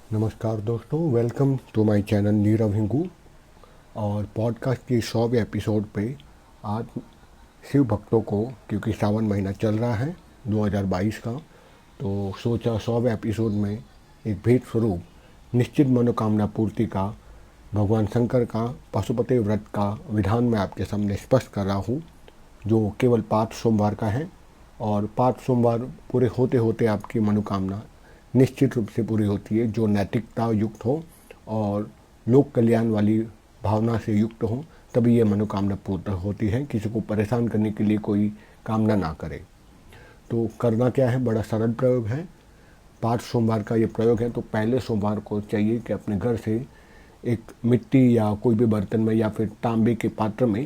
नमस्कार दोस्तों, welcome to my channel Neerav Hingu. और पॉडकास्ट की 100वें एपिसोड पे आज शिव भक्तों को, क्योंकि सावन महीना चल रहा है 2022 का, तो सोचा 100वें एपिसोड में एक भेंट स्वरूप निश्चित मनोकामना पूर्ति का भगवान शंकर का पशुपति व्रत का विधान मैं आपके सामने स्पष्ट कर रहा हूँ, जो केवल 5 सोमवार का है। और 5 सोमवार पूरे होते होते आपकी मनोकामना निश्चित रूप से पूरी होती है, जो नैतिकता युक्त हो और लोक कल्याण वाली भावना से युक्त हो, तभी ये मनोकामना पूर्ण होती है। किसी को परेशान करने के लिए कोई कामना ना करे। तो करना क्या है, बड़ा सरल प्रयोग है। 5 सोमवार का ये प्रयोग है। तो पहले सोमवार को चाहिए कि अपने घर से एक मिट्टी या कोई भी बर्तन में या फिर तांबे के पात्र में,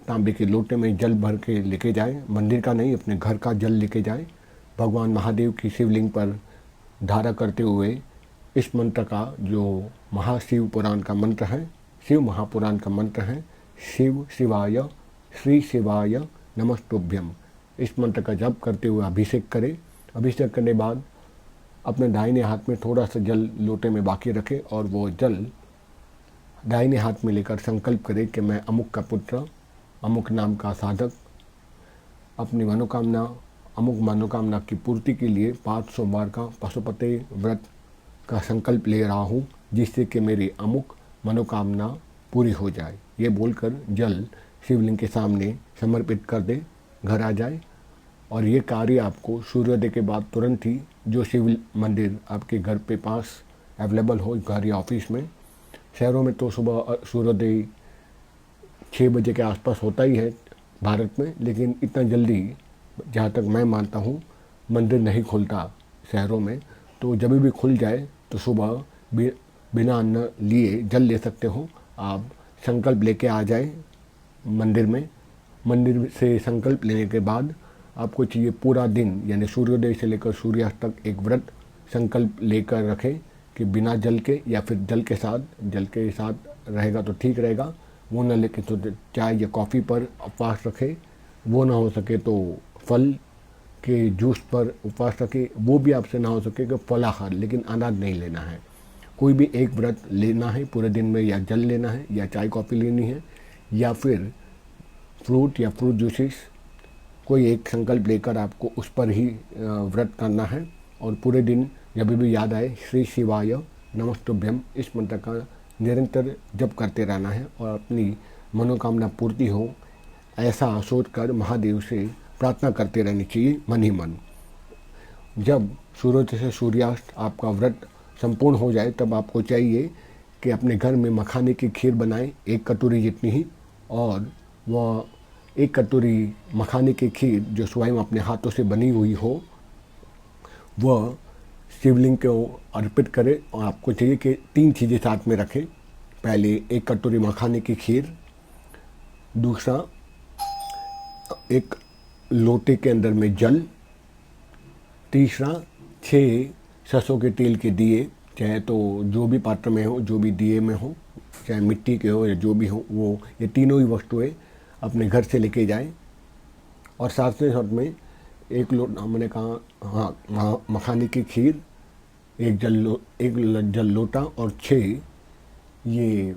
तांबे के लोटे में जल भर के लेके जाए। मंदिर का नहीं, अपने घर का जल लेके जाए। भगवान महादेव की शिवलिंग पर धारा करते हुए इस मंत्र का, जो महाशिव पुराण का मंत्र है, शिव महापुराण का मंत्र है, शिव शिवाय श्री शिवाय नमस्तुभ्यम, इस मंत्र का जप करते हुए अभिषेक करें। अभिषेक करने बाद अपने दाहिने हाथ में थोड़ा सा जल लोटे में बाकी रखें और वो जल दाहिने हाथ में लेकर संकल्प करें कि मैं अमुक का पुत्र, अमुक नाम का साधक, अपनी मनोकामना, अमुक मनोकामना की पूर्ति के लिए 5 सोमवार का पशुपति व्रत का संकल्प ले रहा हूँ, जिससे कि मेरी अमुक मनोकामना पूरी हो जाए। ये बोलकर जल शिवलिंग के सामने समर्पित कर दे, घर आ जाए। और ये कार्य आपको सूर्योदय के बाद तुरंत ही, जो शिव मंदिर आपके घर पे पास अवेलेबल हो, घर या ऑफिस में। शहरों में तो सुबह सूर्योदय 6 बजे के आसपास होता ही है भारत में, लेकिन इतना जल्दी, जहाँ तक मैं मानता हूँ, मंदिर नहीं खुलता शहरों में। तो जब भी खुल जाए तो सुबह बिना अन्न लिए जल ले सकते हो। आप संकल्प लेके आ जाए मंदिर में। मंदिर से संकल्प लेने के बाद आपको चाहिए पूरा दिन, यानी सूर्योदय से लेकर सूर्यास्त तक एक व्रत संकल्प लेकर रखें कि बिना जल के या फिर जल के साथ रहेगा तो ठीक रहेगा। वो ना लेके तो चाय या कॉफ़ी पर उपवास रखे। वो ना हो सके तो फल के जूस पर उपवास रखे। वो भी आपसे ना हो सके कि फलाहार, लेकिन अनाज नहीं लेना है। कोई भी एक व्रत लेना है पूरे दिन में, या जल लेना है या चाय कॉफ़ी लेनी है या फिर फ्रूट या फ्रूट जूसेस, कोई एक संकल्प लेकर आपको उस पर ही व्रत करना है। और पूरे दिन जब भी याद आए श्री शिवाय नमस्तुभ्यम, इस मंत्र का निरंतर जप करते रहना है और अपनी मनोकामना पूर्ति हो, ऐसा सोचकर महादेव से प्रार्थना करते रहनी चाहिए मन ही मन। जब सूर्योदय से सूर्यास्त आपका व्रत संपूर्ण हो जाए, तब आपको चाहिए कि अपने घर में मखाने की खीर बनाएं, 1 कटोरी जितनी ही। और वह 1 कटोरी मखाने की खीर जो स्वयं अपने हाथों से बनी हुई हो, वह शिवलिंग को अर्पित करें। और आपको चाहिए कि 3 चीज़ें साथ में रखें। पहले 1 कटोरी मखाने की खीर, दूसरा एक लोटे के अंदर में जल, तीसरा 6 सरसों के तेल के दिए, चाहे तो जो भी पात्र में हो, जो भी दिए में हो, चाहे मिट्टी के हो या जो भी हो, वो ये तीनों ही वस्तुएं अपने घर से लेके जाएं। और साथ में साथ में एक लोटा, मैंने कहा हाँ, मखाने की खीर, एक जल लोटा और 6 ये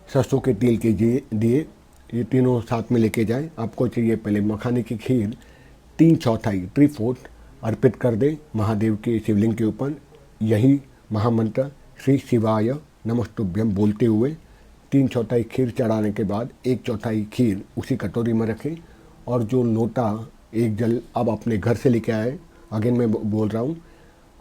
सरसों के तेल के दिए, ये तीनों साथ में लेके जाएं। आपको चाहिए पहले मखाने की खीर 3/4 3/4 अर्पित कर दे महादेव के शिवलिंग के ऊपर। यही महामंत्र श्री शिवाय नमस्तुभ्यम बोलते हुए 3/4 खीर चढ़ाने के बाद 1/4 खीर उसी कटोरी में रखें। और जो लोटा एक जल अब अपने घर से लेके आए, अगेन मैं बोल रहा हूँ,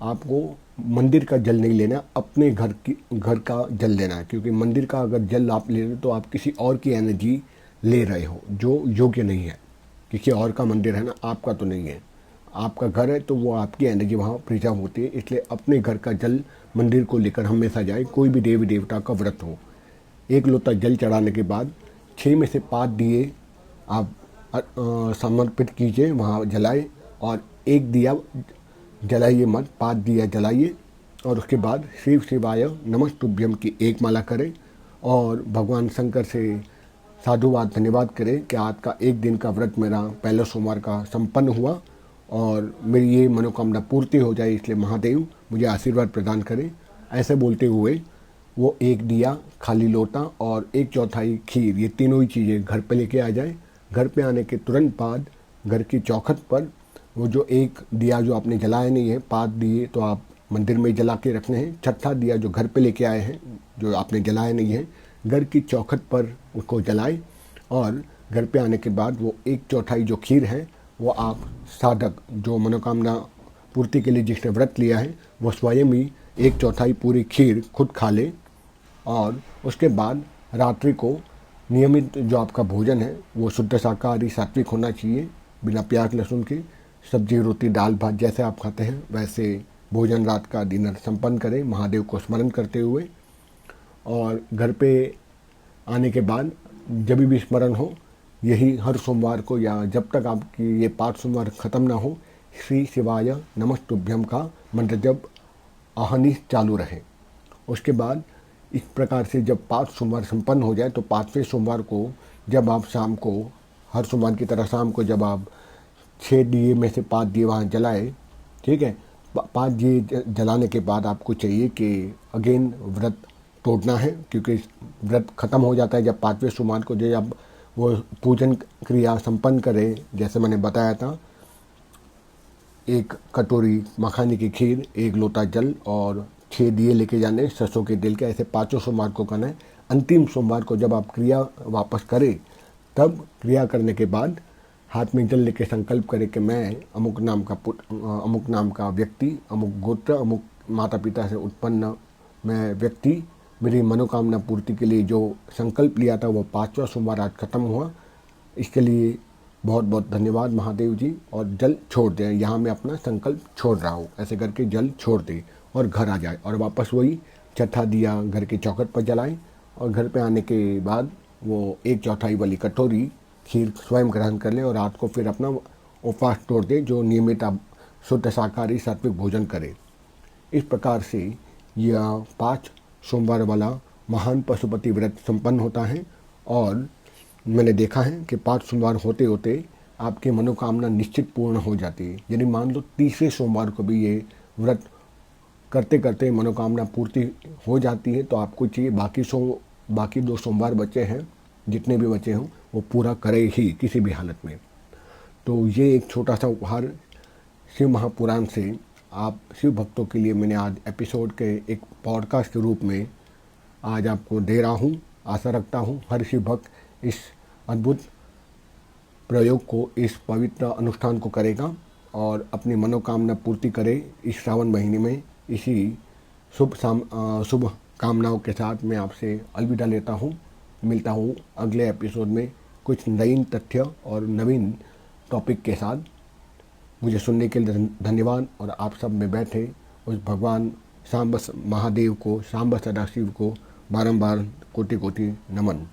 आपको मंदिर का जल नहीं लेना, अपने घर का जल लेना है। क्योंकि मंदिर का अगर जल आप ले रहे हो तो आप किसी और की एनर्जी ले रहे हो, जो योग्य नहीं है। किसी और का मंदिर है ना, आपका तो नहीं है। आपका घर है तो वो आपकी एनर्जी वहाँ प्रिजर्व होती है। इसलिए अपने घर का जल मंदिर को लेकर हमेशा जाए, कोई भी देवी देवता का व्रत हो। 1 लोटा जल चढ़ाने के बाद 6 में से 5 दिए आप समर्पित कीजिए, वहाँ जलाए। और 1 दिया जलाइए मत, 5 दिया जलाइए। और उसके बाद शिव शिवाय नमस्तुभ्यम की 1 माला करें और भगवान शंकर से साधुवाद धन्यवाद करें कि आज का 1 दिन का व्रत मेरा पहले सोमवार का संपन्न हुआ और मेरी ये मनोकामना पूर्ति हो जाए। इसलिए महादेव मुझे आशीर्वाद प्रदान करें। ऐसे बोलते हुए वो एक दिया, खाली लोटा और 1/4 खीर, ये तीनों ही चीज़ें घर पे लेके आ जाए। घर पे आने के तुरंत बाद घर की चौखट पर वो जो एक दिया जो आपने जलाया नहीं है, 5 दिए तो आप मंदिर में जला के रखने हैं। छठा दिया जो घर पे लेके आए हैं, जो आपने जलाया नहीं है, घर की चौखट पर उसको जलाए। और घर पे आने के बाद वो 1/4 जो खीर है वो आप साधक जो मनोकामना पूर्ति के लिए जिसने व्रत लिया है वो स्वयं ही 1/4 पूरी खीर खुद खा ले। और उसके बाद रात्रि को नियमित जो आपका भोजन है वो शुद्ध शाकाहारी सात्विक होना चाहिए, बिना प्याज लहसुन के। सब्जी रोटी दाल भात जैसे आप खाते हैं वैसे भोजन रात का डिनर संपन्न करें, महादेव को स्मरण करते हुए। और घर पे आने के बाद जब भी स्मरण हो, यही हर सोमवार को या जब तक आपकी ये 5 सोमवार ख़त्म ना हो, श्री शिवाय नमस्तुभ्यम का मंत्र जब आहनि चालू रहे। उसके बाद इस प्रकार से जब 5 सोमवार संपन्न हो जाए तो 5वें सोमवार को जब आप शाम को, हर सोमवार की तरह शाम को जब आप 6 दिए में से 5 दिए वहाँ जलाए, ठीक है, 5 दिए जलाने के बाद आपको चाहिए कि अगेन व्रत तोड़ना है, क्योंकि व्रत खत्म हो जाता है जब 5वें सोमवार को जब वो पूजन क्रिया संपन्न करे। जैसे मैंने बताया था, 1 कटोरी मखाने की खीर, 1 लोटा जल और 6 दिए लेके जाने सरसों के तेल के। ऐसे 5 सोमवार को करना है। अंतिम सोमवार को जब आप क्रिया वापस करें, तब क्रिया करने के बाद हाथ में जल लेके संकल्प करें कि मैं अमुक नाम का अमुक नाम का व्यक्ति, अमुक गोत्र, अमुक माता पिता से उत्पन्न मैं व्यक्ति, मेरी मनोकामना पूर्ति के लिए जो संकल्प लिया था वो 5वां सोमवार आज खत्म हुआ। इसके लिए बहुत बहुत धन्यवाद महादेव जी। और जल छोड़ दें, यहाँ मैं अपना संकल्प छोड़ रहा हूँ, ऐसे करके जल छोड़ दें और घर आ जाए। और वापस वही छठा दिया घर के चौखट पर जलाएं। और घर पे आने के बाद वो 1/4 वाली कटोरी खीर स्वयं ग्रहण कर लें और रात को फिर अपना उपवास तोड़ दें, जो नियमित आप शुद्ध शाकाहारी सात्विक भोजन करें। इस प्रकार से यह 5 सोमवार वाला महान पशुपति व्रत संपन्न होता है। और मैंने देखा है कि 5 सोमवार होते होते आपकी मनोकामना निश्चित पूर्ण हो जाती है। यदि मान लो 30वें सोमवार को भी ये व्रत करते करते मनोकामना पूर्ति हो जाती है, तो आपको चाहिए बाकी 2 सोमवार बचे हैं, जितने भी बचे हों वो पूरा करे ही किसी भी हालत में। तो ये एक छोटा सा उपहार शिव महापुराण से आप शिव भक्तों के लिए मैंने आज एपिसोड के एक पॉडकास्ट के रूप में आज आपको दे रहा हूँ। आशा रखता हूँ हर शिव भक्त इस अद्भुत प्रयोग को, इस पवित्र अनुष्ठान को करेगा और अपनी मनोकामना पूर्ति करे इस श्रावण महीने में। इसी शुभ कामनाओं के साथ मैं आपसे अलविदा लेता हूँ। मिलता हूँ अगले एपिसोड में कुछ नवीन तथ्य और नवीन टॉपिक के साथ। मुझे सुनने के लिए धन्यवाद। और आप सब में बैठे उस भगवान सांब महादेव को, सांब सदाशिव को बारंबार कोटि कोटि नमन।